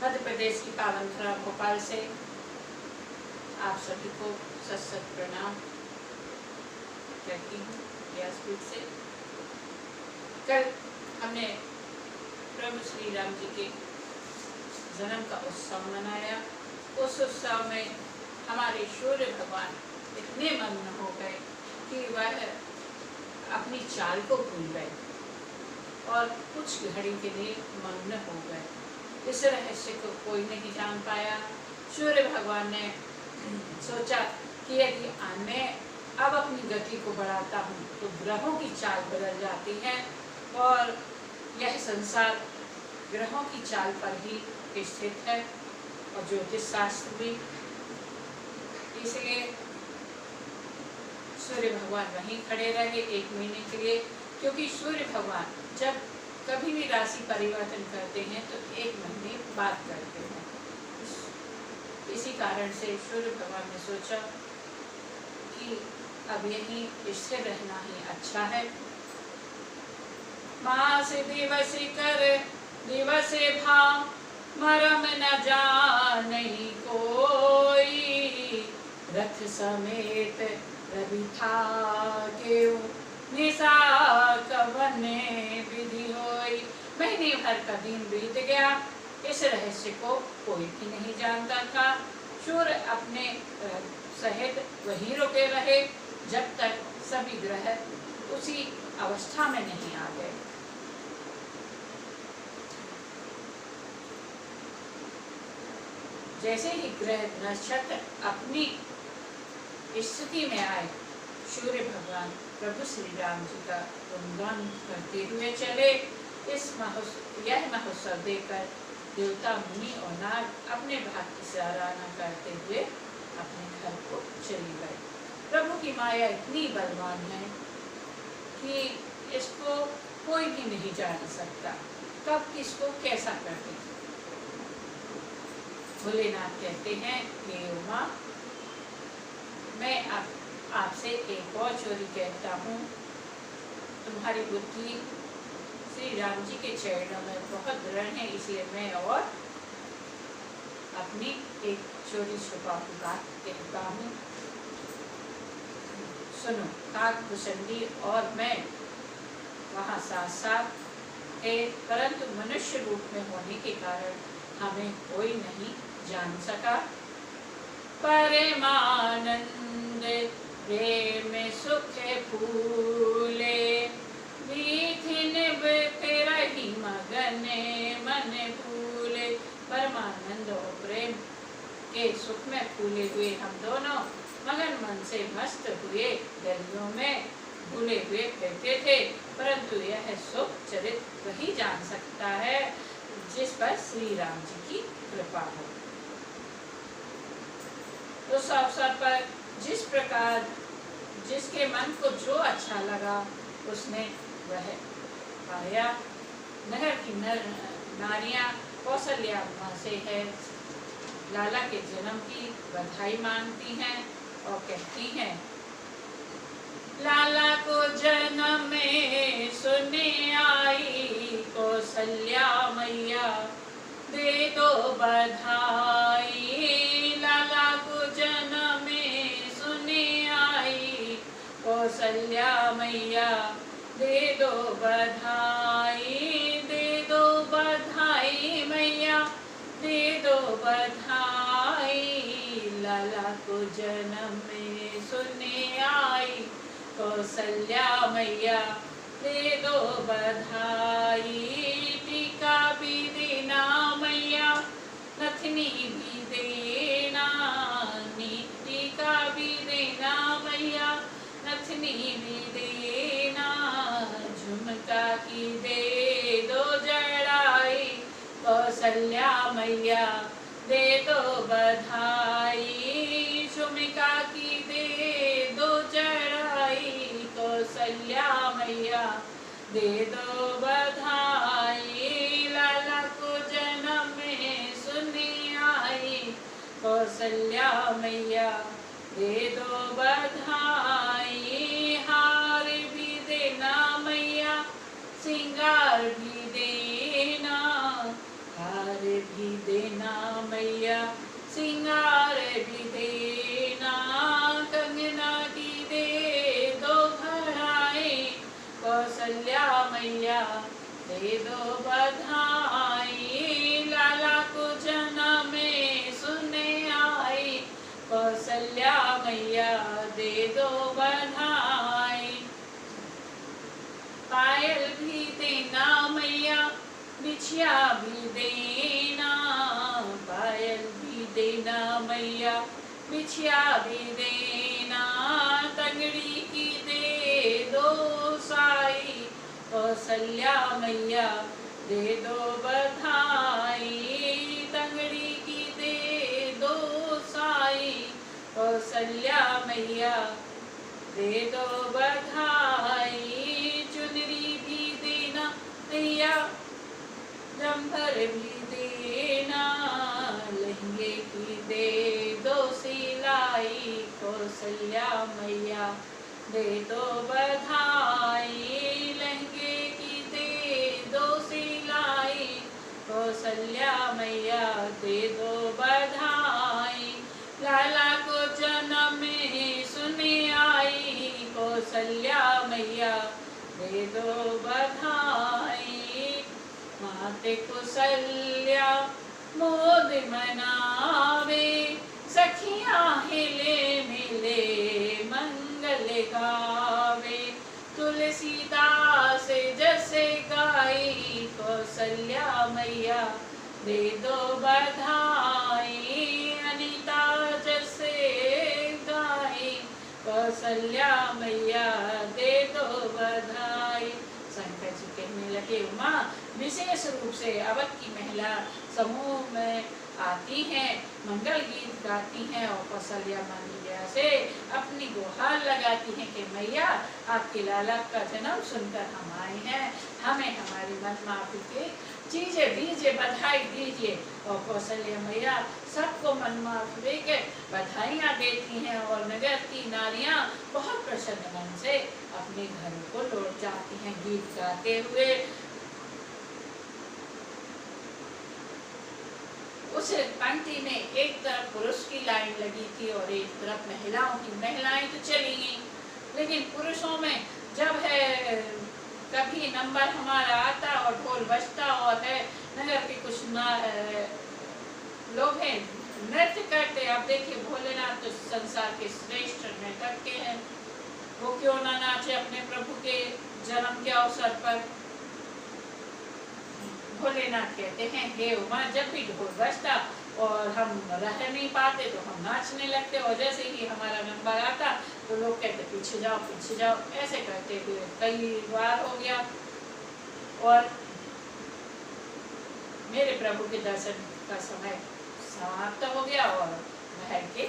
मध्य प्रदेश की पावन धरा भोपाल से आप सभी को सत सत प्रणाम कहती हूँ व्यासपीठ से। कल हमने प्रभु श्री राम जी के जन्म का उत्सव मनाया। उस उत्सव में हमारे सूर्य भगवान इतने मग्न हो गए कि वह अपनी चाल को भूल गए और कुछ घड़ी के लिए मग्न हो गए। इस रहस्य को कोई नहीं जान पाया। सूर्य भगवान ने सोचा कि यदि मैं अब अपनी गति को बढ़ाता हूँ तो ग्रहों की चाल बदल जाती है और यह संसार ग्रहों की चाल पर ही स्थित है और ज्योतिष शास्त्र भी। इसलिए सूर्य भगवान वहीं खड़े रहे 1 महीने के लिए, क्योंकि सूर्य भगवान जब कभी भी राशि परिवर्तन करते हैं तो 1 महीने बाद करते हैं। इसी कारण से सूर्य भगवान ने सोचा कि अब यहीं स्थिर रहना ही अच्छा है। मास दिवस कर दिवस भाव मरम न जानहि कोई, रथ समेत रवि था केउ निशा कवन विधि होई। महीने भर का दिन बीत गया। इस रहस्य को कोई भी नहीं जानता था। सूर्य अपने सहित वहीं रुके रहे जब तक सभी ग्रह उसी अवस्था में नहीं आ गए। जैसे ही ग्रह नक्षत्र अपनी स्थिति में आए, सूर्य भगवान प्रभु श्री राम जी का गुणगान करते हुए चले। यह महोत्सव देखकर देवता मुनि और नाग अपने भाग की सराहना करते हुए अपने घर को चले गए। प्रभु की माया इतनी बलवान है कि इसको कोई भी नहीं जान सकता कब किसको कैसा कर दे। भोलेनाथ कहते हैं, हे उमा, मैं आपसे एक और चोरी कहता हूँ। तुम्हारी बुद्धि श्री राम जी के चरणों में बहुत दृढ़ है, इसलिए मैं और अपनी एक चोरी छुपा बात कहता हूँ। सुनो, काक भुसंडी और मैं वहाँ साथ साथ है, परंतु मनुष्य रूप में होने के कारण हमें कोई नहीं जान सका। परमानंद प्रेम सुख फूले, विधिन रही मगन मन भूले। परमानंद और प्रेम के सुख में फूले हुए हम दोनों मगन मन से मस्त हुए गलियों में भूले हुए फिरते थे, परंतु यह सुख चरित वही जान सकता है जिस पर श्री राम जी की कृपा हो। उस अवसर पर जिस प्रकार जिसके मन को जो अच्छा लगा उसने वह पाया। नगर की नारियां कौशल्या माँ से है लाला के जन्म की बधाई मांगती हैं और कहती हैं, लाला को जन्म में सुने आई कौशल्या मैया, दे दो बधाई। लाला को जन्म में सुने आई कौशल्या मैया, दे दो बधाई। दे दो बधाई मैया, दे दो बधाई। लाला को जन्म में सुने आई कौशल्या मैया, दे दो बधाई। टीका भी देना मैया, नथनी भी देना, टीका भी देना मैया, नथनी भी देना। झुमका की दे दो जड़ाई कौशल्या मैया, दे दो बधाई। झुमका की दे दो जड़ाई कौशल्या मैया, दे दो बधाई। लाला को जन्म में सुने आई कौशल्या मैया, दे दो बधाई। हार भी देना मैया, सिंगार भी देना, हार भी देना मैया, सिंगार भी देना, कंगना की दे दो भराए, कौशल्या मैया दे दो बधाई, लाला को जन्म में सुने आई, कौशल्या मैया दे दो बधाई। पायल भी देना मैया, बिछिया भी देना, पायल भी देना मैया, बिछिया भी देना, तंगड़ी की दे दो साई, कौशल्या मैया दे दो बधाई, तंगड़ी की दे दो साई, कौशल्या मैया दे दो बधाई। चुनरी भी देना मैया, जंभर भी देना, लहंगे की दे दो सिलाई, कौशल्या मैया दे दो बधाई, लहंगे की दे दो सिलाई, कौशल्या मैया दे दो बधाई, लाला को जन्म में सुने आई, कौशल्या मैया दे दो बधाई। माते कौशल्या मोद मनावे, सखियां हिले मिले मंगल गावे, तुलसीदास जैसे गाई, कौशल्या मैया दे दो बधाई, अनीता जैसे गाई, कौशल्या मैया दे दो बधाई। शंकर जी कहने लगे, उमा विशेष रूप से अवध की महिला समूह में आती हैं, मंगल गीत गाती हैं और कौशल्या मैया से अपनी गुहार लगाती हैं कि मैया आपके लाला का जन्म सुनकर हम आए हैं, हमें हमारी मनमाफी की चीजें दीजिए, बधाई दीजिए। और कौशल्या मैया सबको मनमाफी देकर बधाइयाँ देती हैं और नगर की नारियां बहुत प्रसन्न मन से अपने घरों को लौट जाती हैं गीत गाते हुए। उस पंक्ति में एक तरफ पुरुष की लाइन लगी थी और एक तरफ महिलाओं की। महिलाएं तो चली गई, लेकिन पुरुषों में जब है कभी नंबर हमारा आता और ढोल बजता और है नगर के कुछ लोग हैं नृत्य करते। अब देखिए भोलेनाथ तो संसार के श्रेष्ठ नर्तक के हैं, वो क्यों ना नाचे अपने प्रभु के जन्म के अवसर पर। भोलेनाथ कहते हैं, हे उमा जब भी ढोल बजता और हम रह नहीं पाते तो हम नाचने लगते, और जैसे ही हमारा नंबर आता तो लोग कहते पीछे जाओ पीछे जाओ। ऐसे करते हुए कई बार हो गया और मेरे प्रभु के दर्शन का समय समाप्त हो गया और महल के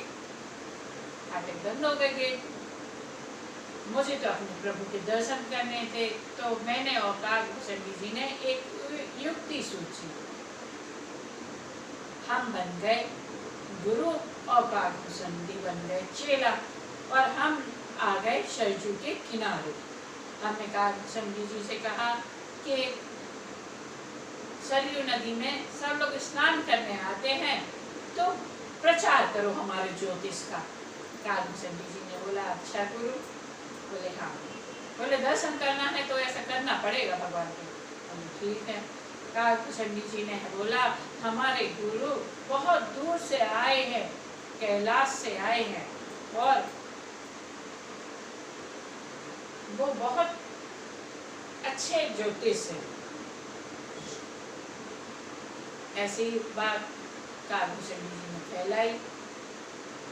फाटक बंद हो गए। मुझे तो अपने प्रभु के दर्शन करने थे, तो मैंने और कागभूषण जी ने एक युक्ति सोची। हम बन गए गुरु और कागभूषण जी बन गए चेला और हम आ गए सरजू के किनारे। हमने कागभूषण जी से कहा कि सरयू नदी में सब लोग स्नान करने आते हैं, तो प्रचार करो हमारे ज्योतिष का। कागभूषण जी ने बोला, अच्छा गुरु। बोले हाँ। बोले दर्शन करना है तो ऐसा करना पड़ेगा भगवान के। ठीक है। कागभूषण जी ने बोला, हमारे गुरु बहुत दूर से आए हैं, कैलाश से आए हैं और वो बहुत अच्छे ज्योतिष हैं। ऐसी बात कागभूषण जी ने फैलाई।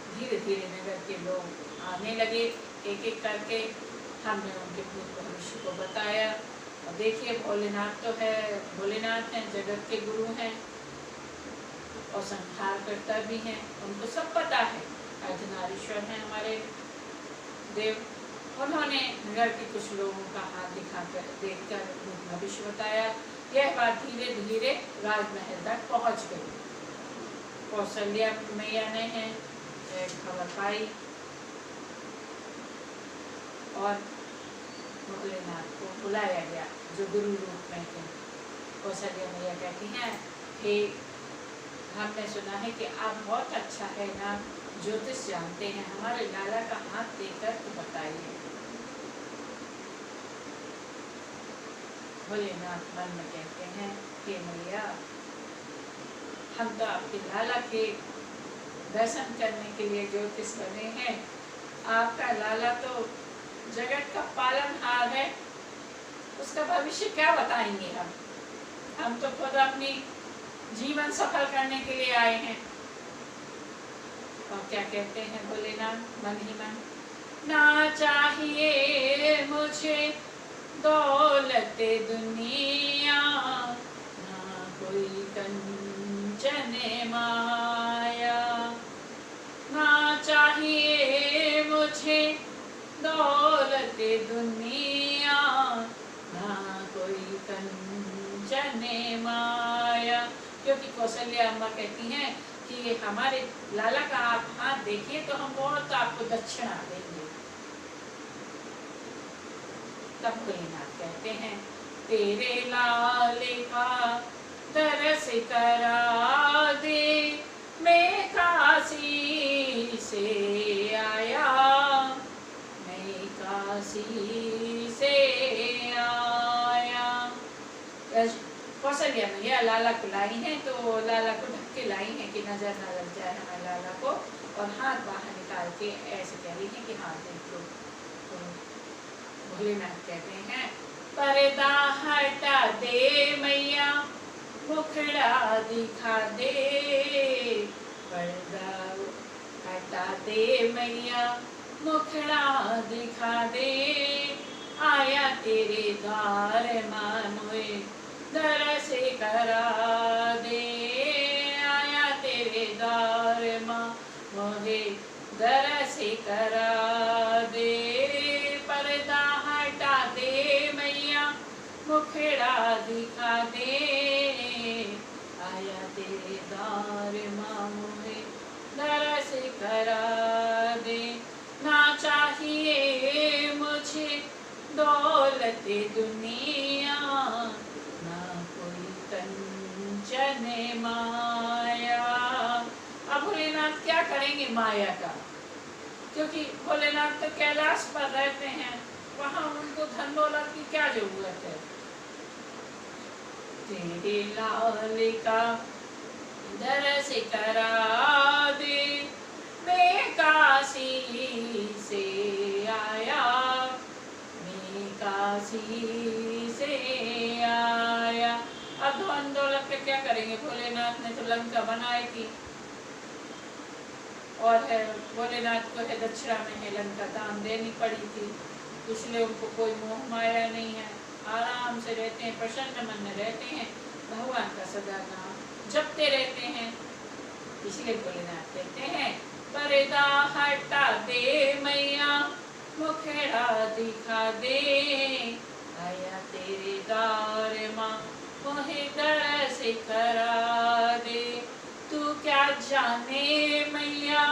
धीरे धीरे नगर के लोग आने लगे एक एक करके। हमने उनके भूत भविष्य को बताया। और देखिए भोलेनाथ तो है, भोलेनाथ हैं, जगत के गुरु हैं और संहार करता भी हैं, उनको सब पता है। अर्धनारीश्वर हैं हमारे देव। उन्होंने नगर के कुछ लोगों का हाथ दिखाकर देखकर भूत भविष्य बताया। यह बात धीरे धीरे राजमहल तक पहुंच गई। कौशल्या मैया ने खबर पाई और भोलेनाथ को बुलाया गया जो गुरु रूप में थे। कौशल्या मैया कहती हैं, हे हमने सुना है कि आप बहुत अच्छा है ना ज्योतिष जानते हैं, हमारे लाला का हाथ देकर तो बताइए। भोलेनाथ मन में कहते हैं कि मैया हम तो आपके लाला के दर्शन करने के लिए ज्योतिष बने हैं, आपका लाला तो जगत का पालनहार है, उसका भविष्य क्या बताएंगे हम तो खुद अपनी जीवन सफल करने के लिए आए हैं। और क्या कहते हैं भोलेनाथ मन ही मन, ना चाहिए मुझे दौलत दुनिया, ना कोई कंचन माया, ना चाहिए मुझे दौलत दुनिया, ना कोई कंचन माया। क्योंकि कौशल्या अम्मा कहती हैं कि हमारे लाला का आप हाथ देखिए तो हम बहुत आपको दक्षिणा देंगे। तब भोलेनाथ कहते हैं तेरे लाले का दरस करा दे, मैं काशी से आया, मैं काशी से आया। कौशल्या मैया लाला को लाई हैं, तो लाला को ढक के लाई हैं कि नजर न लग जाए हमारे लाला को, और हाथ बाहर निकाल के ऐसे कह रही है कि हाथ देख लो। तो भोलेनाथ कहते हैं पर्दा हटा दे मैया, मुखड़ा दिखा दे, पर्दा हटा दे मैया, मुखड़ा दिखा दे, आया तेरे द्वार मानोए दरस करा दे, आया तेरे द्वार माँ मोहे दरस करा दे, पर्दा हटा दे मैया, मुखड़ा दिखा दे, आया तेरे द्वार माँ मोहे दरस करा दे, ना चाहिए मुझे दौलत दुनिया, ना कोई कंचन माया। अब भोलेनाथ क्या करेंगे माया का, क्योंकि भोलेनाथ तो कैलाश पर रहते हैं, वहाँ उनको धन दौलत की क्या जरूरत है। तेरे लाल का दरस करा दे, मैं काशी से आया, मैं काशी से आया। अब धन दौलत पे क्या करेंगे, भोलेनाथ ने तो लंका बनाई थी, और है भोलेनाथ को है दक्षिणा में है लंका दान देनी पड़ी थी, इसलिए उनको कोई मोह माया नहीं है, आराम से रहते हैं, प्रसन्न मन में रहते हैं, भगवान का सदा नाम जपते रहते हैं। इसलिए भोलेनाथ कहते हैं पर्दा हटा दे मैया, मुखड़ा दिखा दे, आया तेरे द्वार माँ मोहे दरस करा दे। तू क्या जाने मैया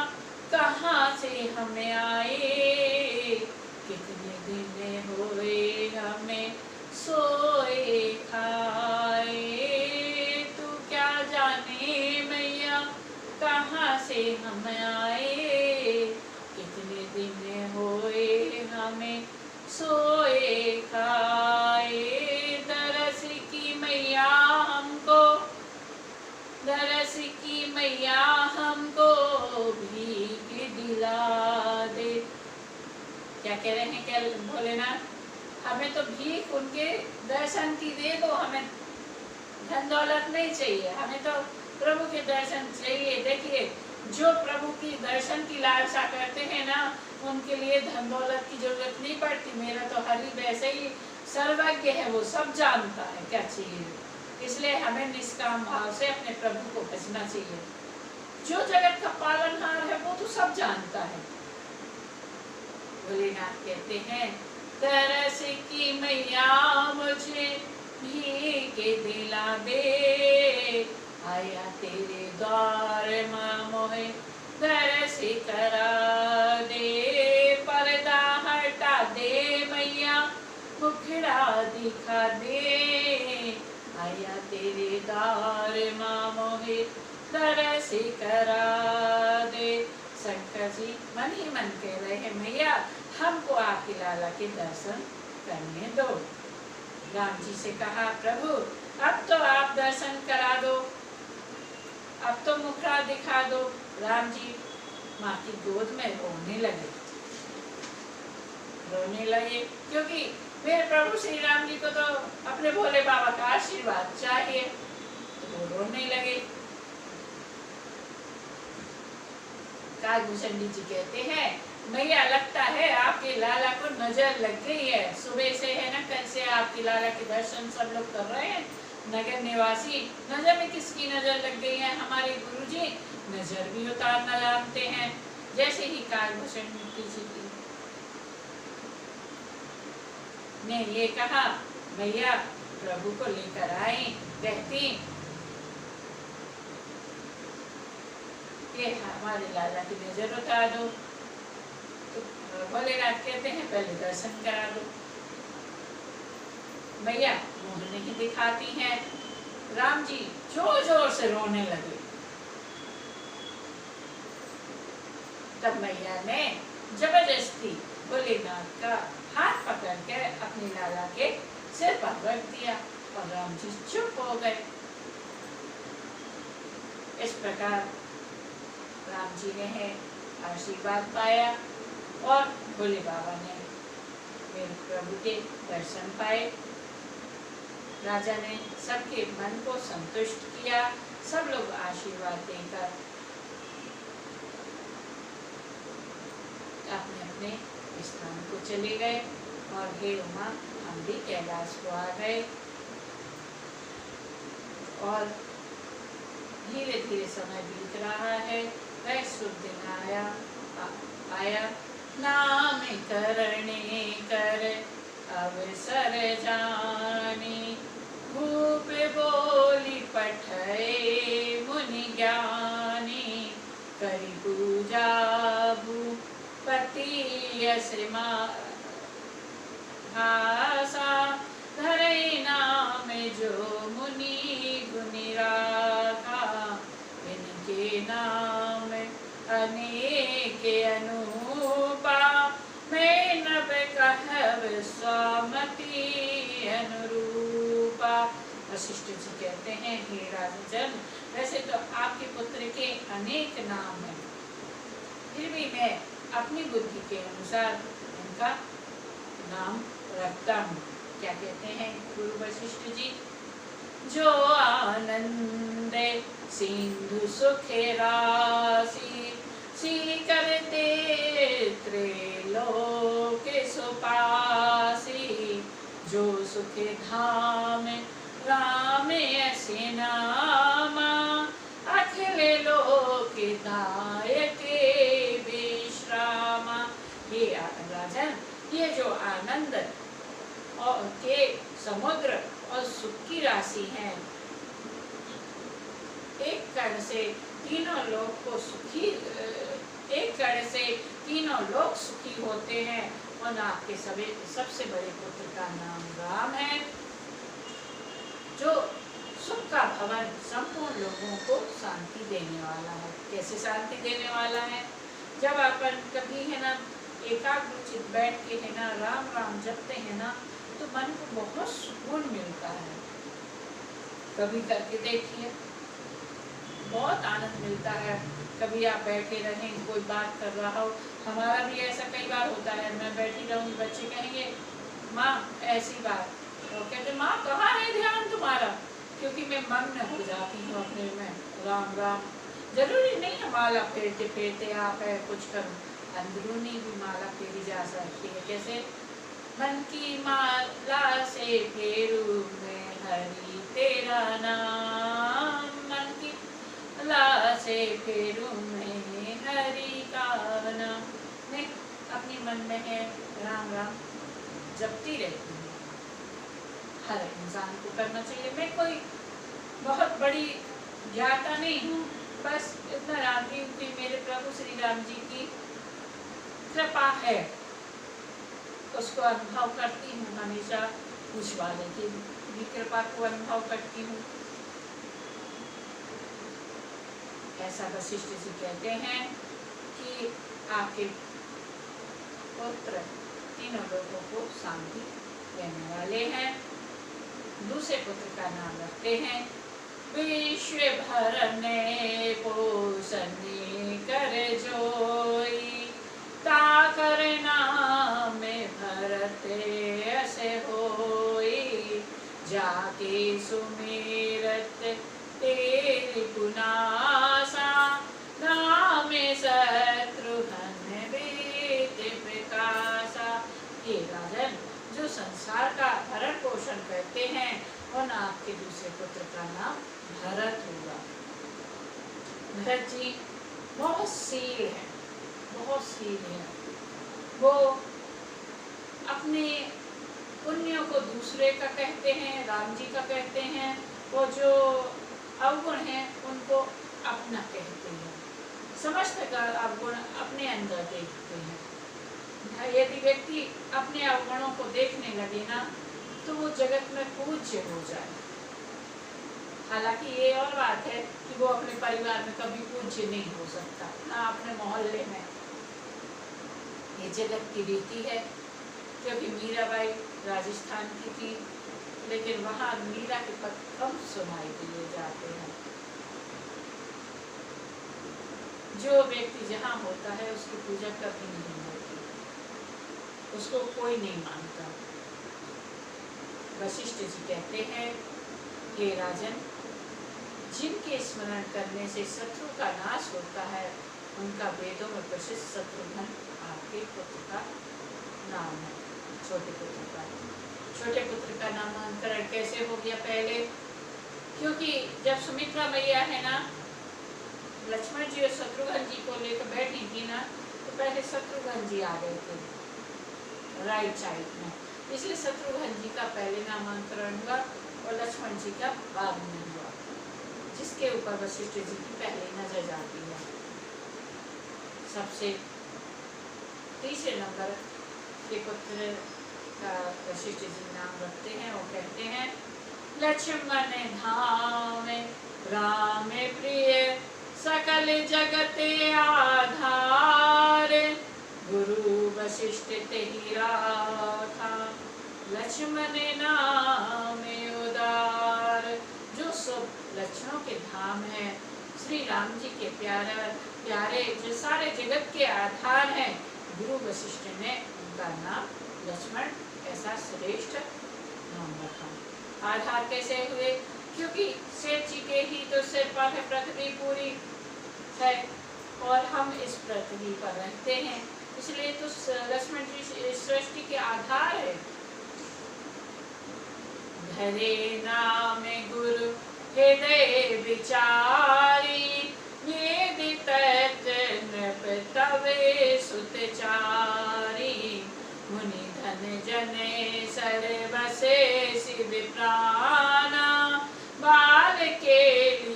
कहाँ से हमें आए, कितने दिन हुए हमें सोए खाए, तू क्या जाने मैया कहाँ से हम आए, कितने दिन हुए हमें सोए खाए, दरस की मैया हमको, दरस की मैया हमको भीख दिला दे। क्या कह रहे हैं क्या भोलेनाथ, हमें तो भीख उनके दर्शन की दे दो, हमें धन दौलत नहीं चाहिए, हमें तो प्रभु के दर्शन चाहिए। देखिए जो प्रभु की दर्शन की लालसा करते हैं ना, उनके लिए धन दौलत की जरूरत नहीं पड़ती। मेरा तो हरि वैसे ही सर्वज्ञ है, वो सब जानता है क्या चाहिए, इसलिए हमें निष्काम भाव से अपने प्रभु को भजना चाहिए। जो जगत का पालनहार है वो तो सब जानता है। भोलेनाथ कहते हैं तरस की मैया मुझे भीख दिला दे, आया तेरे द्वार माँ मोहे दरस करा दे, पर्दा हटा दे मैया मुखड़ा दिखा दे, आया तेरे द्वार माँ मोहे दरसी करा दे। शंकर जी मन ही मन कह रहे हैं, मैया हमको आपके लाला के दर्शन करने दो। राम जी से कहा, प्रभु अब तो आप दर्शन करा दो, अब तो मुखड़ा दिखा दो। राम जी माँ की गोद में रोने लगे, क्योंकि मेरे प्रभु श्री राम जी को तो अपने भोले बाबा का आशीर्वाद चाहिए, तो वो रोने लगे। कालभूषण जी कहते हैं, मैया लगता है आपके लाला को नजर लग गई है। सुबह से है ना, कल से आपके लाला के दर्शन सब लोग कर रहे हैं, नगर निवासी। नजर में किसकी नजर लग गई है? हमारे गुरुजी नजर भी उतारना जानते हैं। जैसे ही कालभूषण जी ने ये कहा, मैया प्रभु को लेकर आई, कहती कि हमारे लाला की नजर उतार दो। तो भोलेनाथ कहते हैं, पहले दर्शन करा दो। मैया मुंह नहीं दिखाती हैं। राम जी जोर जोर से रोने लगे। तब मैया ने जबरदस्ती भोलेनाथ का हाथ पकड़ के अपने लाला के सिर पर रख दिया और राम जी चुप हो गए। इस प्रकार राम जी ने है आशीर्वाद पाया और भोले बाबा ने मेरे प्रभु के दर्शन पाए। राजा ने सबके मन को संतुष्ट किया। सब लोग आशीर्वाद देकर अपने अपने स्थान को चले गए और हे उमा हम भी कैलाश को आ गए। और धीरे धीरे समय बीत रहा है। वह शुभ दिन आया नाम करने कर अवसर जानी। भूप बोली पठय मुनि ज्ञानी। करी पूजा भूपति यश भाषा। धरई नाम जो मुनि गुनि राखा। इनके नाम अनेक अनुपा। मैं नभ कहब स्वामति अनुरूपा। वशिष्ठ जी कहते हैं, हे राजन, वैसे तो आपके पुत्र के अनेक नाम हैं, फिर भी मैं अपनी बुद्धि के अनुसार इनका नाम रखता हूँ। क्या कहते हैं गुरु वशिष्ठ जी? जो आनंद सिंधु सुख राशि। सी करते त्रैलोक सुपासी। जो सुख धाम राम असि नामा। अखिल लोक दायक विश्रामा। ये राजन, ये जो आनंद और के समुद्र और सुख की राशि है, एक कण से तीनों लोग को सुखी, एक कण से तीनों लोग सुखी होते हैं। और आपके सबसे बड़े पुत्र का नाम राम है, जो सुख का भवन संपूर्ण लोगों को शांति देने वाला है। कैसे शांति देने वाला है? जब अपन कभी है ना एकाग्रचित बैठ के है ना राम राम जपते हैं ना, तो मन को बहुत सुकून मिलता है। कभी करके देखिए, बहुत आनंद मिलता है। कभी आप बैठे रहें, कोई बात कर रहा हो, हमारा भी ऐसा कई बार होता है, मैं बैठी रहूंगी, बच्चे कहेंगे माँ ऐसी बात, तो कहते माँ कहाँ है ध्यान तुम्हारा? क्योंकि मैं मग्न हो जाती हूँ अपने में। राम राम जरूरी नहीं है माला फेरते फेरते आप है कुछ करो, अंदरूनी भी माला फेरी जा सकती है। कैसे? मन की माला से फेरू मैं हरि तेरा नाम। मन की माला से फेरू मैं हरि का नाम। मैं अपने मन में है राम राम जपती रहती हूँ। हर इंसान को करना चाहिए। मैं कोई बहुत बड़ी ज्ञाता नहीं हूँ, बस इतना जानती हूँ कि मेरे प्रभु श्री राम जी की कृपा है, उसको अनुभव करती हूँ। हमेशा उस वाले की भी कृपा को अनुभव करती हूँ। ऐसा वशिष्ठ जी कहते हैं कि आपके पुत्र तीनों लोगों को शांति देने वाले हैं। दूसरे पुत्र का नाम रखते हैं विश्व भरने पोषणे कर जोई, ताकर नाम भरत ऐसे होई, जाके सुमेरत तेरी पुनासा, नाम शत्रुघ्न बीत प्रकाशा। हे राजन, जो संसार का भरण पोषण करते हैं उन आपके दूसरे पुत्र का नाम भरत होगा। भरत जी बहुत शील है, बहुत शील है। वो अपने पुण्यों को दूसरे का कहते हैं, राम जी का कहते हैं, वो जो अवगुण हैं उनको अपना कहते हैं, समस्त का अवगुण अपने अंदर देखते हैं। यदि व्यक्ति अपने अवगुणों को देखने लगे ना तो वो जगत में पूज्य हो जाए। हालांकि ये और बात है कि वो अपने परिवार में कभी पूज्य नहीं हो सकता, ना अपने मोहल्ले में। ये जगत की रीति है, क्योंकि मीराबाई राजस्थान की थी, लेकिन वहाँ मीरा के पद कम सुनाई दिए जाते हैं। जो व्यक्ति जहाँ होता है उसकी पूजा कभी नहीं होती, उसको कोई नहीं मानता। वशिष्ठ जी कहते हैं, हे राजन, जिनके स्मरण करने से शत्रु का नाश होता है उनका वेदों में प्रसिद्ध शत्रुघ्न आपके पुत्र का नाम है। छोटे पुत्र का नामकरण कैसे हो गया? पहले क्योंकि जब सुमित्रा मैया है ना लक्ष्मण जी और शत्रुघ्न जी को लेकर बैठी थी ना, तो पहले शत्रुघ्न जी आ गए थे राइट साइड में, इसलिए शत्रुघ्न जी का पहले नामांतरण हुआ और लक्ष्मण जी का बाद में हुआ, जिसके ऊपर वशिष्ठ जी की पहले नजर जाती है। सबसे तीसरे नंबर के पुत्र का वशिष्ठ जी नाम रखते हैं, वो कहते हैं लक्ष्मण धाम राम प्रिय, सकल जगत आधार, गुरु वशिष्ठ तेहि राखा, लक्ष्मण नाम उदार। जो सब लक्षणों के धाम है, श्री राम जी के प्यारे जो सारे जगत के आधार हैं, गुरु वशिष्ठ ने उनका नाम लक्ष्मण ऐसा श्रेष्ठ नाम रखा। आधार कैसे हुए? क्योंकि सेठ जी के ही तो सिर पर है पृथ्वी पूरी है और हम इस पृथ्वी पर रहते हैं, इसलिए तो लक्ष्मण जी सृष्टि के आधार है। धरे नाम गुरु हृदय विचारी, वेद तत्व नृप तवे सुतचारी, मुनि धन जने सर्वसे शिव प्राणा, बाल के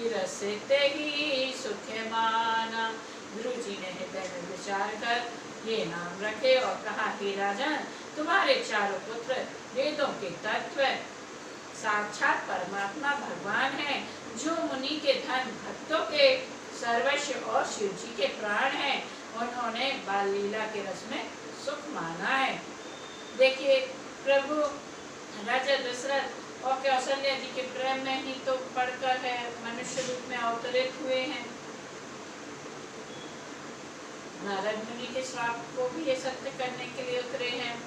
रस तेहि सुख माना। गुरु जी ने हृदय में विचार कर ये नाम रखे और कहा, हे राजन, तुम्हारे चारों पुत्र वेदों के तत्व साक्षात परमात्मा भगवान है, जो मुनि के धन, भक्तों के सर्वस्व और शिव जी के प्राण हैं। उन्होंने बाल लीला के रस में सुख माना है। देखिए, प्रभु राजा दशरथ और कौशल्या जी के प्रेम में ही तो पढ़कर है मनुष्य रूप में अवतरित हुए हैं। नारद मुनि के श्राप को भी ये सत्य करने के लिए उतरे हैं।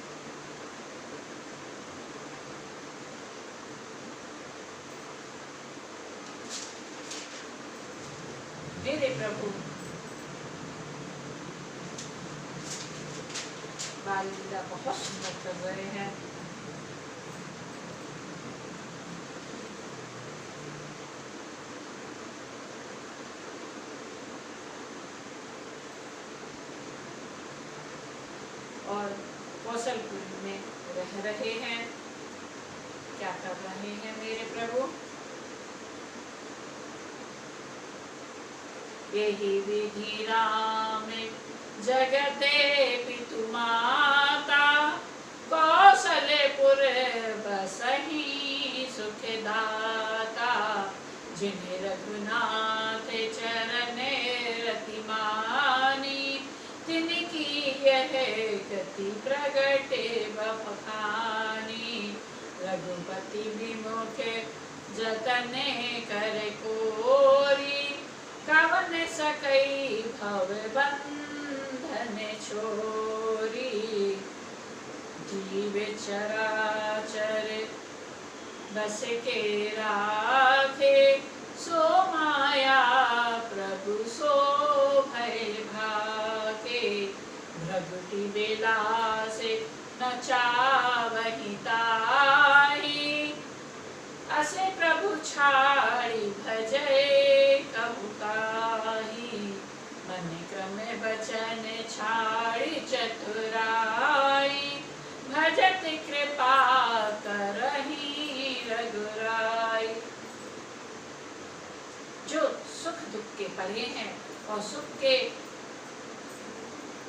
मेरे प्रभु बाल लीला बहुत सुंदर कर रहे हैं। और कौशलपुर में रह रहे हैं। क्या कर रहे हैं मेरे प्रभु? यही विधि राम जगते पितु माता, कौशलपुर बसहि सुखदाता, जिन्हें रघुनाथ चरणे रति मानी, तिनकी यह गति प्रगटे बखानी। रघुपति विमुख जतने कर कोरी, कवन सकई भव बंधन छोरी। जीव चराचर बस के राखे, सो माया प्रभु सो भय भाके। भ्रगुटी बिलास न चावहि ताहि, असे प्रभु छाड़ी भजै कबु काहि। मन क्रम बचन छाड़ी चतुराई, भजत कृपा करहि रघुराई। जो सुख दुख के परे हैं और सुख के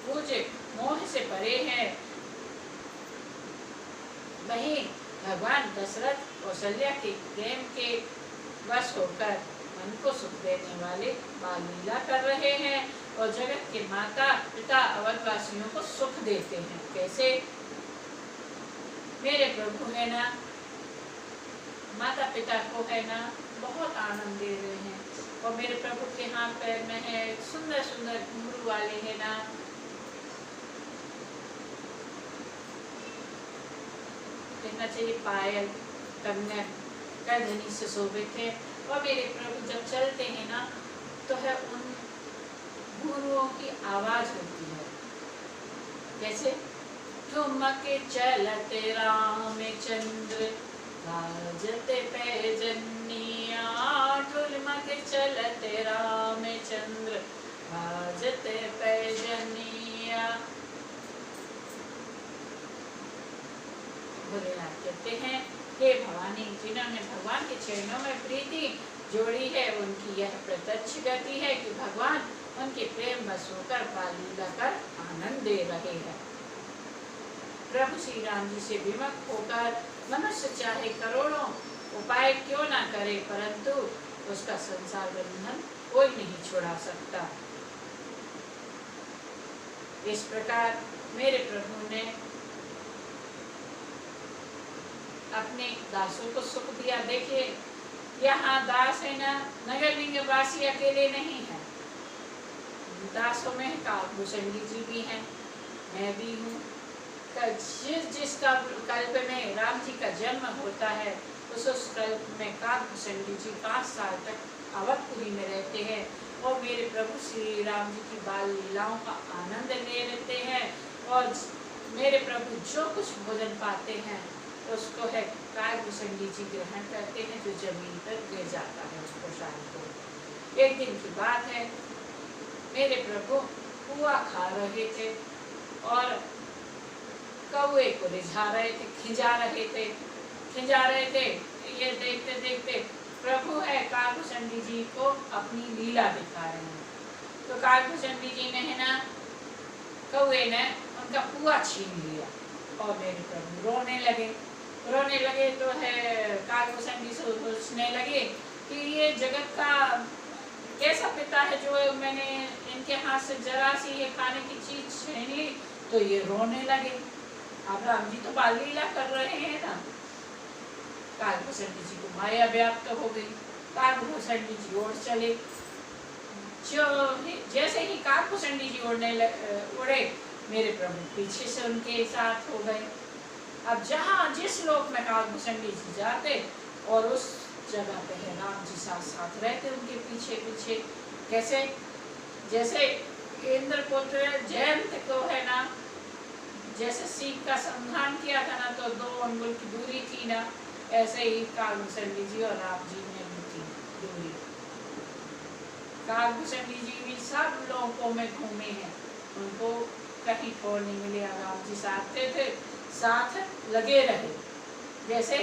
पूजे मोह से परे हैं, वही भगवान दशरथ कौशल्या के प्रेम के वश होकर मन को सुख देने वाले बाल लीला कर रहे हैं और जगत के माता पिता अवधवासियों को सुख देते हैं। कैसे? मेरे प्रभु है ना, माता पिता को है ना बहुत आनंद दे रहे हैं, और मेरे प्रभु के हाथ पैर में है सुंदर सुंदर घुंघरू वाले है ना, कहना चाहिए पायल कंगन करधनी से शोभित है। और मेरे प्रभु जब चलते हैं ना तो है उन घुंघरुओं की आवाज होती है। कैसे? ठुमक चलते रामचंद्र राजते पैजनिया, ठुमक चलते रामचंद्र राजते पैजनिया। भोलेनाथ कहते हैं, हे भवानी, जिन्होंने भगवान के चरणों में प्रीति जोड़ी है उनकी यह प्रत्यक्ष गति है कि भगवान उनके प्रेम बस होकर बाल लीला कर आनंद दे रहे हैं। प्रभु श्री राम जी से विमुख होकर मनुष्य चाहे करोड़ों उपाय क्यों ना करे, परंतु उसका संसार बंधन कोई नहीं छुड़ा सकता। इस प्रकार मेरे प्रभु ने अपने दासों को सुख दिया। देखिए यहाँ दास है ना, नगर निवासी अकेले नहीं है, दासों में काकभूषण जी भी हैं, मैं भी हूँ। जिसका कल्प में राम जी का जन्म होता है उस कल्प में काकभूषण जी 5 साल तक अवधपुरी में रहते हैं और मेरे प्रभु श्री राम जी की बाल लीलाओं का आनंद ले लेते हैं। और मेरे प्रभु जो कुछ भोजन पाते हैं उसको है काकभूषण जी ग्रहण करते हैं, जो जमीन पर गिर जाता है उसको शाम को। एक दिन की बात है, मेरे प्रभु पुआ खा रहे थे और कौए को रिझा रहे थे, खिंजा रहे थे। ये देखते देखते प्रभु है काकभूषण जी को अपनी लीला दिखा रहे हैं। तो काकभूषण जी ने है ना, कौए ने उनका पुआ छीन लिया और मेरे प्रभु रोने लगे। तो है काकभूषण जी से सोचने लगे कि ये जगत का कैसा पिता है जो मैंने इनके हाथ से जरा सी ये खाने की चीज छीन ली। तो ये रोने लगे। अब राम जी तो बाल लीला कर रहे हैं ना। काकभूषण जी को माया व्याप्त हो गई। काकभूषण जी ओर चले। जैसे ही काकभूषण जी उड़े, मेरे प्रभु पीछे से उनके साथ हो गए। अब जहाँ जिस लोक में काकभूषण जी जाते और उस जगह पे है राम जी साथ रहते उनके पीछे पीछे। कैसे? जैसे इंद्रपुत्र जयंत को है ना, जैसे सीख का संधान किया था ना तो 2 अंगुल की दूरी थी ना, ऐसे ही काकभूषण जी और राम जी में भी थी दूरी। काकभूषण जी भी सब लोगों में घूमे हैं, उनको कहीं ठोर नहीं मिले। राम जी साथ लगे रहे। जैसे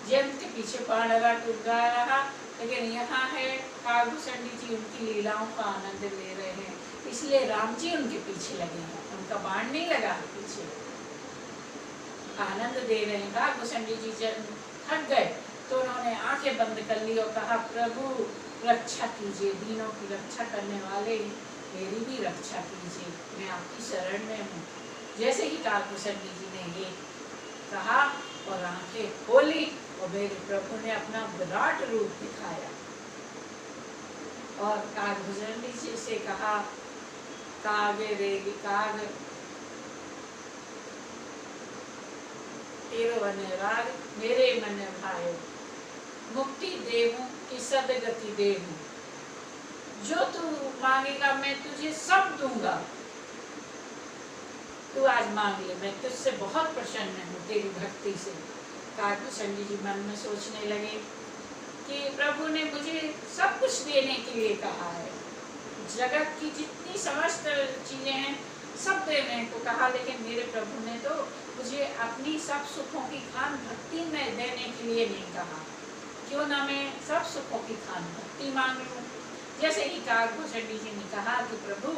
जयंत के पीछे पांडवा टूटा रहा, लेकिन यहाँ है काकभूषण जी उनकी लीलाओं का आनंद ले रहे हैं, इसलिए राम जी उनके पीछे लगे हैं। उनका बाण नहीं लगा पीछे, आनंद दे रहे हैं। काकभूषण जी जब थक गए तो उन्होंने आंखें बंद कर ली और कहा, प्रभु रक्षा कीजिए, दीनों की रक्षा करने वाले मेरी भी रक्षा कीजिए, मैं आपकी शरण में हूँ। जैसे ही कालभूषणी जी ने ये कहा और आंखें खोली और मेरे प्रभु ने अपना विराट रूप दिखाया और कालभूषणी जी से कहा, कागे रेगी काग तेरो अनुराग मेरे मन भायो, मुक्ति देहूं कि सदगति देहूं, जो तू मांगेगा मैं तुझे सब दूंगा, तू आज मांग ले, मैं तुझसे बहुत प्रसन्न हूँ तेरी भक्ति से। कालभूषणी जी मन में सोचने लगे कि प्रभु ने मुझे सब कुछ देने के लिए कहा है, जगत की जितनी समस्त चीजें हैं सब देने को कहा, लेकिन मेरे प्रभु ने तो मुझे अपनी सब सुखों की खान भक्ति में देने के लिए नहीं कहा। क्यों ना मैं सब सुखों की खान भक्ति मांग लूं। जैसे ही कालभूषणी जी ने कहा कि प्रभु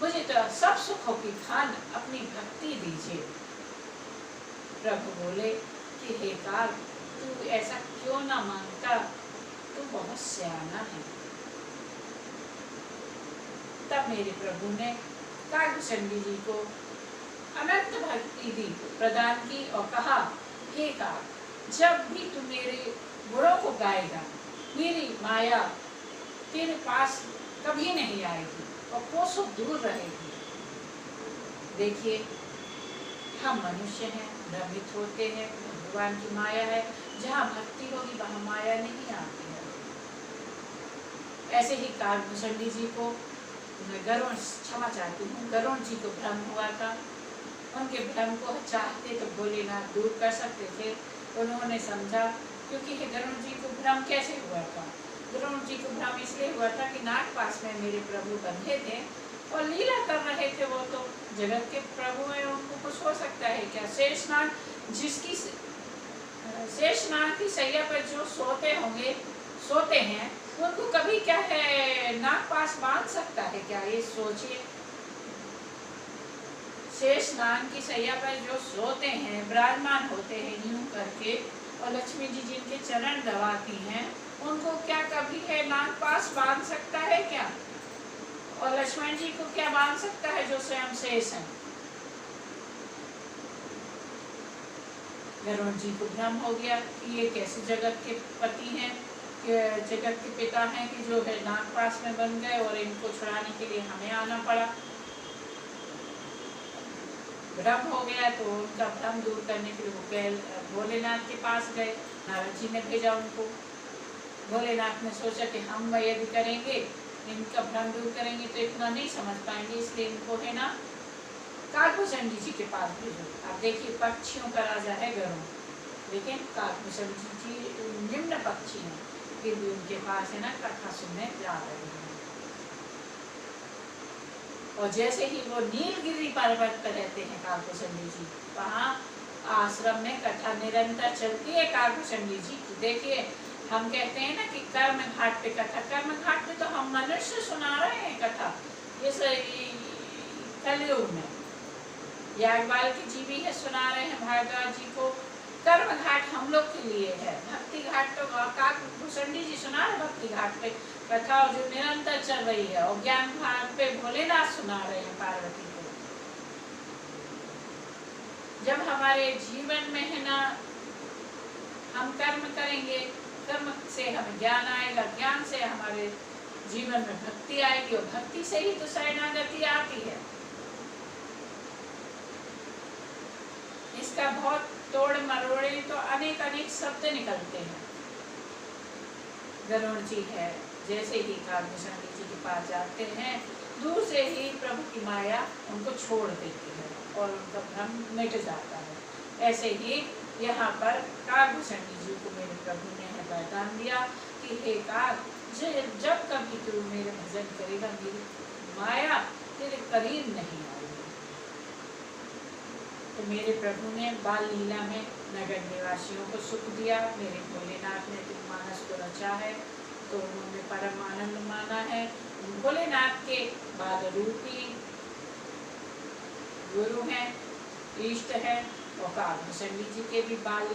मुझे तो सब सुखों की खान अपनी भक्ति दीजिए, प्रभु बोले कि हे काल, तू ऐसा क्यों ना मांगता, तू बहुत सियाना है। तब मेरे प्रभु ने कालभूषणी जी को अनंत भक्ति दी प्रदान की और कहा, हे काल, जब भी तू मेरे गुणों को गाएगा, मेरी माया तेरे पास कभी नहीं आएगी और कोसों दूर रहेगी। देखिए, हम मनुष्य हैं, भ्रमित होते हैं, भगवान की माया है, जहाँ भक्ति होगी वहाँ माया नहीं आती है। ऐसे ही कालभूषणी जी को गरुण, क्षमा चाहती हूँ, गरुण जी को भ्रम हुआ था। उनके भ्रम को चाहते तो भोलेनाथ दूर कर सकते थे, उन्होंने समझा, क्योंकि गरुण जी को भ्रम कैसे हुआ था? गरुण जी को भ्रम इसलिए हुआ था कि नागपाश में मेरे प्रभु बंधे थे और लीला कर रहे थे। वो तो जगत के प्रभु हैं, उनको कुछ हो सकता है क्या? शेषनाग, जिसकी शेषनाग की सैया पर जो सोते हैं, उनको कभी क्या है नागपाश बांध सकता है क्या? ये सोचिए, शेषनाग की सैया पर जो सोते हैं, विराजमान होते हैं यूं करके, और लक्ष्मी जी जिनके चरण दबाती हैं, उनको क्या कभी है नागपाश बांध सकता है क्या? और लक्ष्मण जी को क्या बांध सकता है जो स्वयं शेष है? गरुड़ जी को भ्रम हो गया कि ये कैसे जगत के पति हैं, जगत के पिता हैं कि जो है नागपाश में बन गए और इनको छुड़ाने के लिए हमें आना पड़ा। भ्रम हो गया तो उनका भ्रम दूर करने के लिए वो भोलेनाथ के पास गए। नारद जी ने भेजा उनको। भोलेनाथ ने सोचा कि हम यदि करेंगे, इनका भ्रम दूर करेंगे तो इतना नहीं समझ पाएंगे, इसलिए इनको है ना कालभूषणी जी के पास भेजो। अब देखिए, पक्षियों का राजा है गरुड़, लेकिन कालभूषणी जी निम्न पक्षी हैं, फिर भी उनके पास है ना कथा सुनने जा रहे हैं। और जैसे ही वो नीलगिरी पर्वत पर रहते हैं कालभूषणी जी, वहाँ आश्रम में कथा निरंतर चलती है कालभूषणी जी की। देखिए, हम कहते हैं ना कि कर्म घाट पे कथा, कर्म घाट पे तो हम मनुष्य सुना रहे हैं कथा, ये कलयुग में याज्ञवल्क्य की जी भी है सुना रहे हैं भारद्वाज जी को। कर्म घाट हम लोग के लिए है, भक्ति घाट तो कालभूषणी जी सुना रहे भक्ति घाट पे कथा जो निरंतर चल रही है, और ज्ञान घाट पे भोलेनाथ सुना रहे हैं पार्वती को। जब हमारे जीवन में है ना हम कर्म करेंगे, कर्म से हमें ज्ञान आएगा, ज्ञान से हमारे जीवन में भक्ति आएगी, और भक्ति से ही तो शरणागति आती है। इसका बहुत तोड़ मरोड़े तो अनेक अनेक शब्द निकलते हैं। गरुड़ जी है, जैसे ही कालभूषणी जी के पास जाते हैं, दूर से ही प्रभु की माया उनको छोड़ देती है और उनका भ्रम मिट जाता है। ऐसे ही यहाँ पर कालभूषणी जी को मेरे प्रभु ने वरदान दिया कि हे काल, जब कभी तू मेरे भजन करेगा, मेरी माया तेरे करीब नहीं आएगी। तो मेरे प्रभु ने बाल लीला में नगर निवासियों को सुख दिया। मेरे भोलेनाथ ने तुम मानस को रचा है, तो उन्होंने परम आनंद माना है। भोलेनाथ के बाल रूपी गुरु हैं, इष्ट हैं, और कालभूषणी जी के भी बाल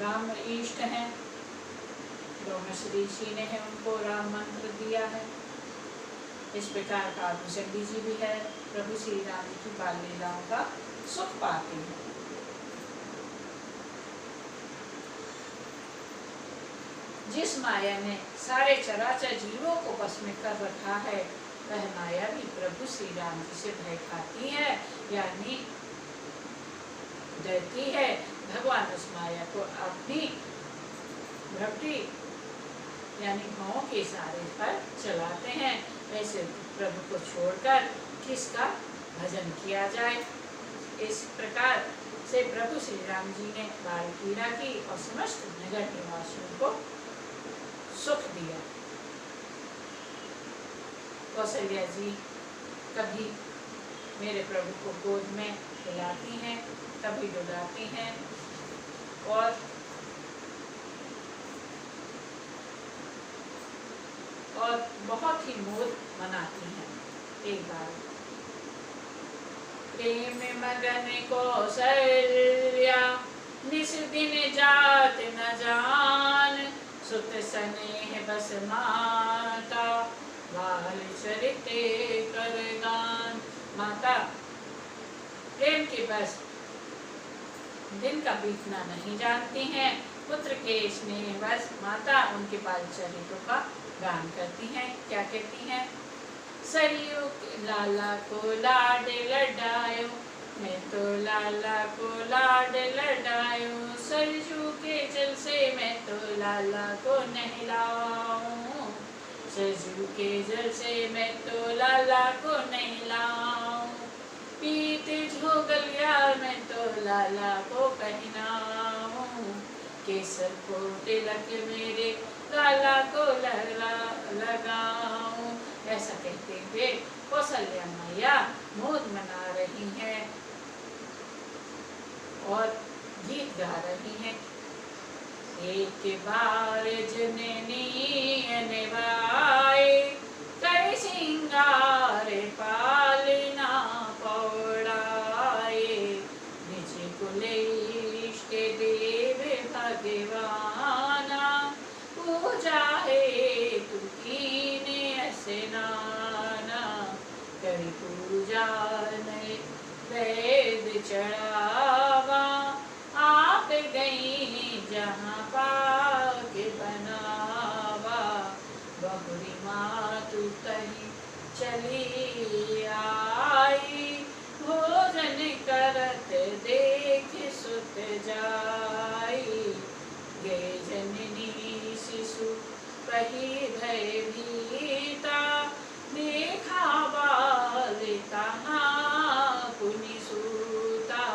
राम इष्ट हैं, ब्रह्मश्री जी ने उनको राम मंत्र दिया है। इस प्रकार कालभूषणी जी भी है, प्रभु श्री राम जी की बाल लीलाओं का सुख पाते हैं। जिस माया ने सारे चराचर जीवों को बस में कर रखा है, वह माया भी प्रभु श्री राम जी से भय खाती है, यानी डरती है। भगवान उस माया को अपनी भक्ति यानी भावों के इशारे पर चलाते हैं। ऐसे प्रभु को छोड़कर किसका भजन किया जाए। इस प्रकार से प्रभु श्री राम जी ने बाल लीला की और समस्त नगर निवासियों को सुख दिया। कौशल्या जी कभी मेरे प्रभु को गोद में हिलाती हैं, कभी डुलाती हैं और बहुत ही मोद मनाती हैं। एक बार प्रेम मगन कौशल्या निस दिन जात न जान, सुत स्नेह बस माता बाल चरिते कर गान। माता प्रेम के बस दिन का बीतना नहीं जानती हैं, पुत्र के स्नेह बस माता उनके बाल चरितों का गान करती हैं। क्या कहती हैं? सरयू लाला को लाड लडायो, मैं तो लाला को लाड लडायो, सरयू के जल से मैं तो लाला को नहलाऊं, सरयू के जल से मैं तो लाला को नहलाऊं, पीते झोगल यार मैं तो लाला को पहनाऊं, केसर को तिलक मेरे लाला को लगाऊं। ऐसा कहते हुए कौशल्या मैया मोद मना रही हैं और गीत गा रही हैं। एक बार जननी अनवाए, कर सिंगार पालना पौड़ाए, निज कुल इष्ट देव भगवाना, पूजा है तुकीने स्नाना, करी पूजा ने वेद चढ़ावा, आप गई जहाँ पाक बनावा, बहुरी मातु कहीं चली आई, भोजन करत देख सुत जाई, गे जननी शिशु कही भय भीता, देखा बाल तहाँ पुनि सूता,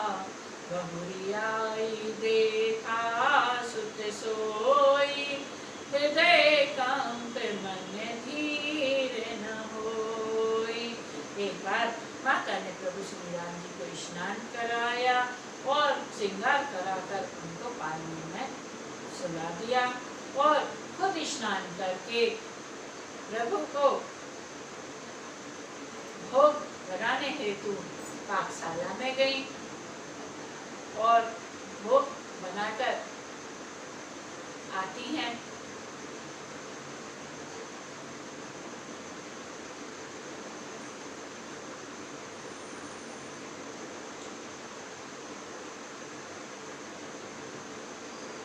बहुरी आई देखा सुत सोई, हृदय कंप मन धीर न होई। एक बार माता ने प्रभु श्री राम जी को स्नान कराया और श्रृंगार कराकर उनको पानी में सुला दिया और खुद स्नान करके प्रभु को भोग बनाने हेतु पाकशाला में गई और भोग बनाकर आती हैं।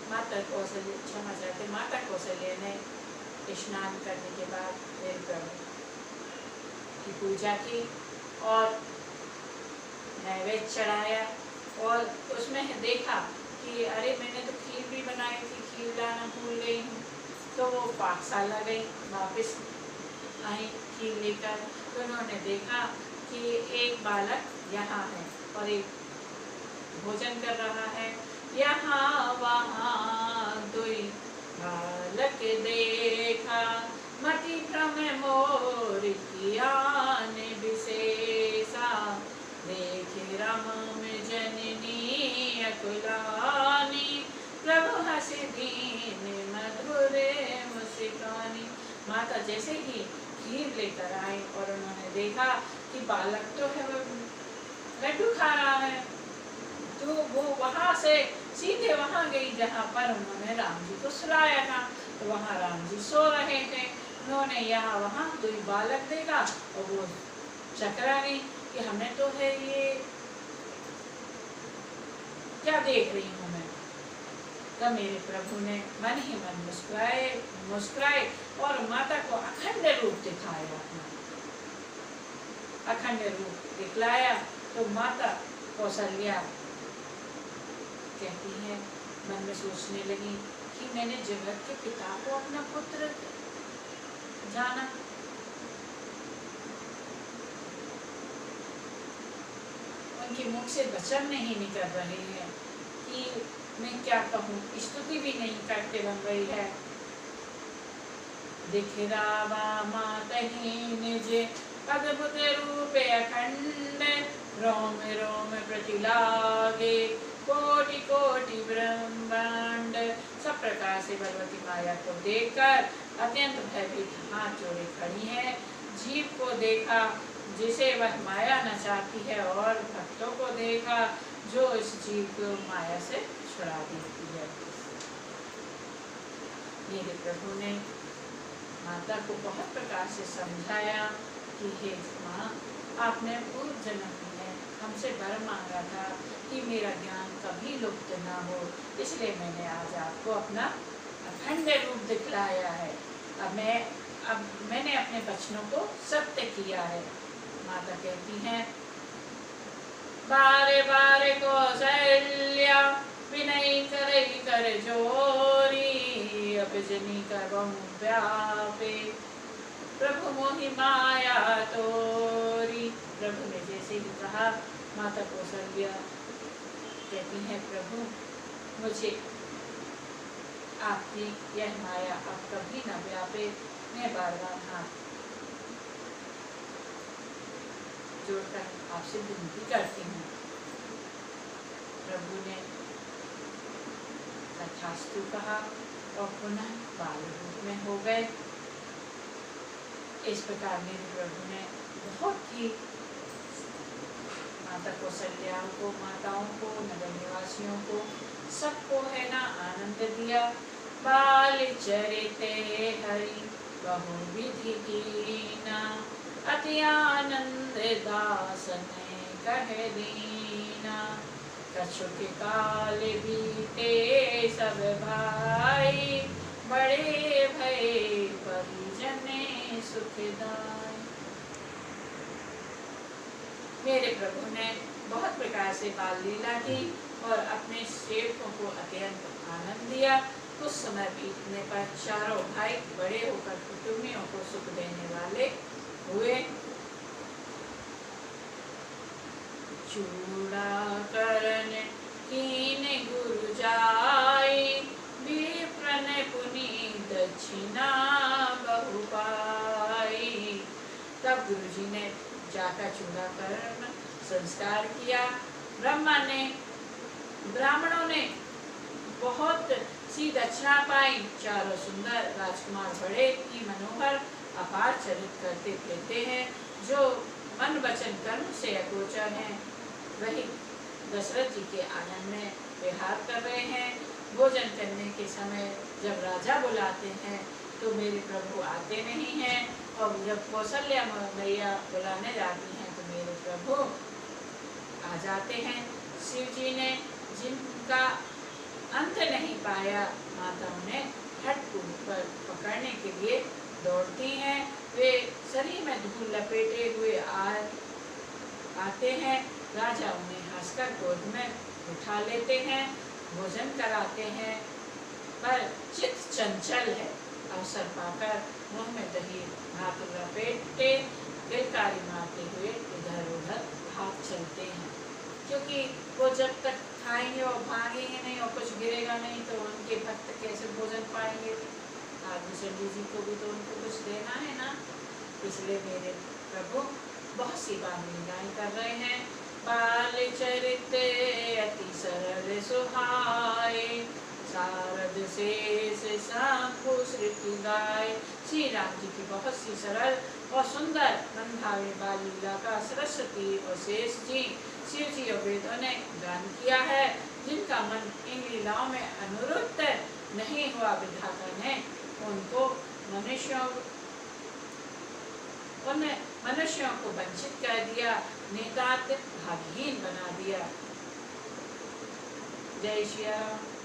माता कौशल्या क्षमा चाहते माता कौशल्या ने स्नान करने के बाद मेरे प्रभु की पूजा की और नैवेद्य चढ़ाया और उसमें देखा कि अरे मैंने तो खीर भी बनाई थी, खीर लाना भूल गई हूँ। तो वो पाकशाला गई, वापस आई खीर लेकर। तो उन्होंने देखा कि एक बालक यहाँ है और एक भोजन कर रहा है। यहाँ वहाँ दुई बालक देखा, मति भ्रम मोर किया ने विशेषा, देखे राम जननी अकुलानी, प्रभु हंसी दीन मधुर मुस्कानी। माता जैसे ही खीर लेकर आई और उन्होंने देखा कि बालक तो है लड्डू खा रहा है, तो वो वहाँ से सीधे वहां गई जहां पर उन्होंने राम जी को सुलाया था। तो वहां राम जी सो रहे थे। उन्होंने यहाँ वहां कोई बालक देखा और वो चकरा गई कि हमें तो है ये क्या देख रही हूँ मैं। तब मेरे प्रभु ने मन ही मन मुस्कुराए और माता को अखंड रूप दिखाया। अखंड रूप दिखलाया तो माता कौशल्या कहती है, मन में सोचने लगी कि मैंने जगत के पिता को अपना पुत्र जाना, उनके मुख से वचन नहीं निकल रहे हैं कि मैं क्या कहूँ, स्तुति भी नहीं करते बन रही है। दिखरावा मातहि निज अद्भुत रूप अखंड, रोम रोम प्रतिलागे कोटि कोटि ब्रह्मांड। सब प्रकार से भगवती माया को देखकर अत्यंत भयभीत हाथ जोड़े खड़ी है। जीव को देखा जिसे वह माया नचाती है और भक्तों को देखा जो इस जीव को माया से छुड़ा देती है। मेरे प्रभु ने माता को बहुत प्रकार से समझाया कि हे माँ, आपने पूर्व जन्म में हमसे वर मांगा था कि मेरा ज्ञान कभी लुप्त ना हो, इसलिए मैंने आज आपको अपना अखंड रूप दिखलाया है। अब मैंने अपने वचनों को सत्य किया है। माता कहती हैं, बारे बारे कौशल्या विनय करे कर जोरी, अब जनी कर बहु व्यापे प्रभु मोहि माया तोरी। प्रभु ने जैसे ही कहा, माता कौशल्या कहती हैं, प्रभु मुझे आपकी यह माया अब कभी न व्यापे। मैं बार बार हाथ जोड़कर आपसे विनती करती हूँ। प्रभु ने तथास्तु कहा और पुनः बाल रूप में हो गए। इस प्रकार मेरे प्रभु ने बहुत ही माता कौशल्या को, माताओं को, नगर निवासियों को, सबको है ना आनंद दिया। बाल चरिते हरि बहु विधि कीना, अति आनंद दास ने कह दीना। कछुक काल बीते सब भाई, बड़े भय परिजने सुखदाई। मेरे प्रभु ने बहुत प्रकार से बाल लीला की और अपने सेवकों को अत्यंत आनंद दिया। कुछ समय बीतने पर चारों भाई बड़े होकर कुटुंबियों को सुख देने वाले हुए। चूड़ा करन कीन गुरु जाई, विप्रन पुनि दक्षिणा बहु पाई। तब गुरु जी ने जाकर चूड़ा करण संस्कार किया। ब्राह्मणों ने बहुत सी दक्षिणा पाई। चारों सुंदर राजकुमार बड़े ही मनोहर अपार चरित करते फिरते हैं, जो मन वचन कर्म से अगोचर हैं। वही दशरथ जी के आंगन में विहार कर रहे हैं। भोजन करने के समय जब राजा बुलाते हैं तो मेरे प्रभु आते नहीं हैं, और जब कौशल्या मैया बुलाने जाती हैं तो मेरे प्रभु आ जाते हैं। शिव जी ने जिनका अंत नहीं पाया, माता उन्हें हट पर पकड़ने के लिए दौड़ती हैं। वे शरीर में धूल लपेटे हुए आते हैं। राजा उन्हें हंसकर गोद में उठा लेते हैं, भोजन कराते हैं, पर चित्त चंचल है। अवसर पाकर मुंह में दही भात लपेटते किलकारी मारते हुए इधर उधर भाग चलते हैं, क्योंकि वो जब तक खाएंगे और भागेंगे नहीं और कुछ गिरेगा नहीं तो उनके भक्त कैसे भोजन पाएंगे। चंडी जी को भी तो उनको कुछ देना है ना। इसलिए मेरे प्रभु बहुत सी बार लीलाएं कर रहे हैं। बाल चरित अति सरल सुहाए, शारद शेष शंभु श्रुति गाय। श्री राम जी की बहुत सी सरल और सुंदर मनभावे बाल लीला का सरस्वती और शेष जी, शिव जी और वेदों ने गान किया है। जिनका मन इन लीलाओं में अनुरुक्त नहीं हुआ, विधाता ने उनको मनुष्यों को वंचित कर दिया, नितांत भागहीन बना दिया। जय श्री राम।